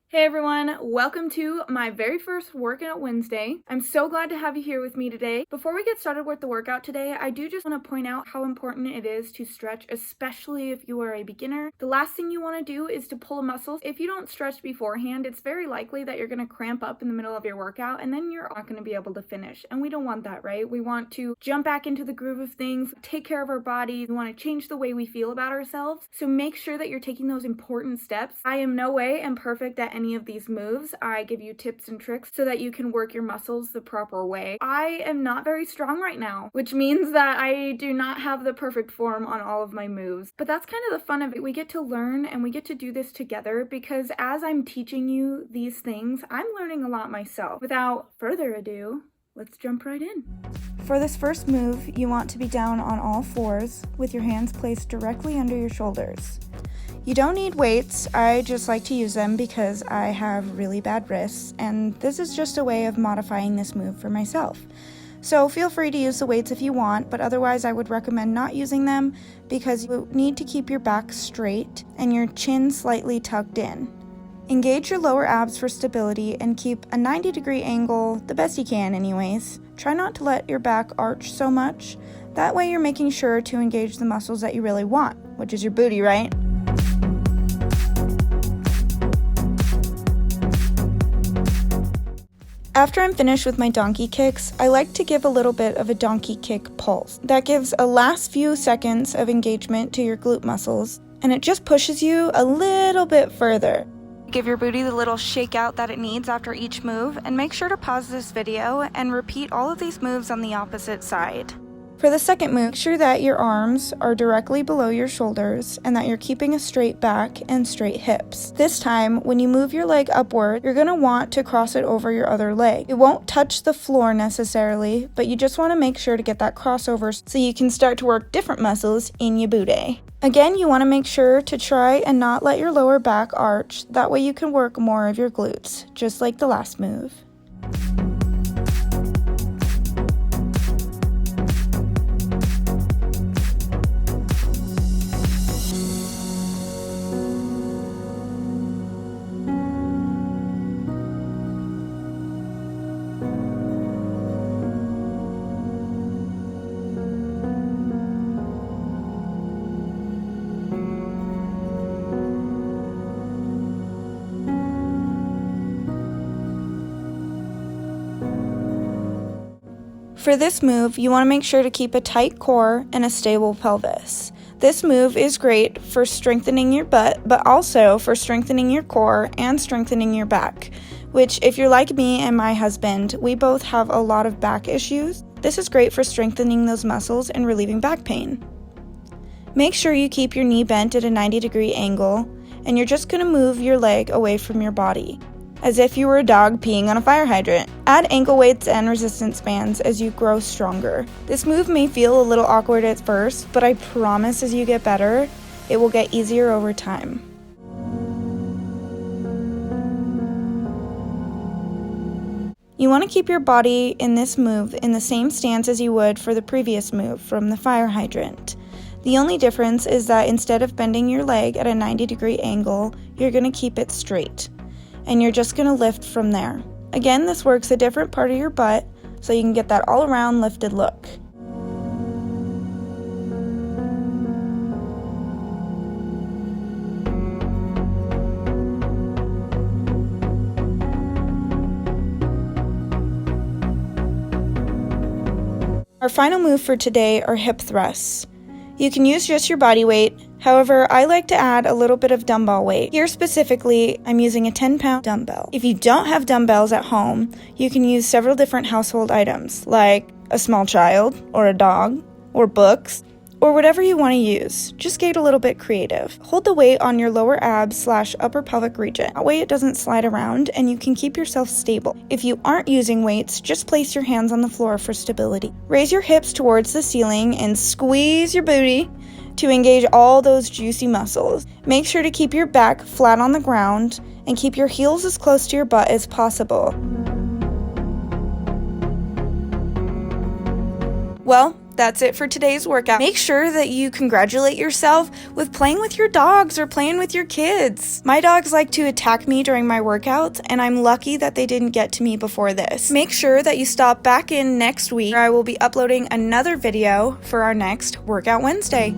Hey everyone, welcome to my very first Workout Wednesday. I'm so glad to have you here with me today. Before we get started with the workout today, I do just want to point out how important it is to stretch, especially if you are a beginner. The last thing you want to do is to pull muscles. If you don't stretch beforehand, it's very likely that you're going to cramp up in the middle of your workout and then you're not going to be able to finish. And we don't want that, right? We want to jump back into the groove of things, take care of our body. We want to change the way we feel about ourselves. So make sure that you're taking those important steps. I am no way am perfect at any of these moves. I give you tips and tricks so that you can work your muscles the proper way. I am not very strong right now, which means that I do not have the perfect form on all of my moves. But that's kind of the fun of it. We get to learn and we get to do this together because as I'm teaching you these things, I'm learning a lot myself. Without further ado, let's jump right in. For this first move, you want to be down on all fours with your hands placed directly under your shoulders. You don't need weights. I just like to use them because I have really bad wrists, and this is just a way of modifying this move for myself. So feel free to use the weights if you want, but otherwise I would recommend not using them because you need to keep your back straight and your chin slightly tucked in. Engage your lower abs for stability and keep a 90-degree angle, the best you can anyways. Try not to let your back arch so much. That way you're making sure to engage the muscles that you really want, which is your booty, right? After I'm finished with my donkey kicks, I like to give a little bit of a donkey kick pulse. That gives a last few seconds of engagement to your glute muscles, and it just pushes you a little bit further. Give your booty the little shake out that it needs after each move, and make sure to pause this video and repeat all of these moves on the opposite side. For the second move, make sure that your arms are directly below your shoulders and that you're keeping a straight back and straight hips. This time, when you move your leg upward, you're going to want to cross it over your other leg. It won't touch the floor necessarily, but you just want to make sure to get that crossover so you can start to work different muscles in your booty. Again, you want to make sure to try and not let your lower back arch. That way you can work more of your glutes, just like the last move. For this move, you want to make sure to keep a tight core and a stable pelvis. This move is great for strengthening your butt, but also for strengthening your core and strengthening your back, which if you're like me and my husband, we both have a lot of back issues. This is great for strengthening those muscles and relieving back pain. Make sure you keep your knee bent at a 90-degree angle, and you're just going to move your leg away from your body, as if you were a dog peeing on a fire hydrant. Add ankle weights and resistance bands as you grow stronger. This move may feel a little awkward at first, but I promise as you get better, it will get easier over time. You want to keep your body in this move in the same stance as you would for the previous move from the fire hydrant. The only difference is that instead of bending your leg at a 90-degree angle, you're going to keep it straight, and you're just going to lift from there. Again, this works a different part of your butt, so you can get that all-around lifted look. Our final move for today are hip thrusts. You can use just your body weight. However, I like to add a little bit of dumbbell weight. Here specifically, I'm using a 10-pound dumbbell. If you don't have dumbbells at home, you can use several different household items, like a small child, or a dog, or books, or whatever you want to use. Just get a little bit creative. Hold the weight on your lower abs/upper pelvic region. That way it doesn't slide around and you can keep yourself stable. If you aren't using weights, just place your hands on the floor for stability. Raise your hips towards the ceiling and squeeze your booty to engage all those juicy muscles. Make sure to keep your back flat on the ground and keep your heels as close to your butt as possible. Well, that's it for today's workout. Make sure that you congratulate yourself with playing with your dogs or playing with your kids. My dogs like to attack me during my workouts, and I'm lucky that they didn't get to me before this. Make sure that you stop back in next week, where I will be uploading another video for our next Workout Wednesday.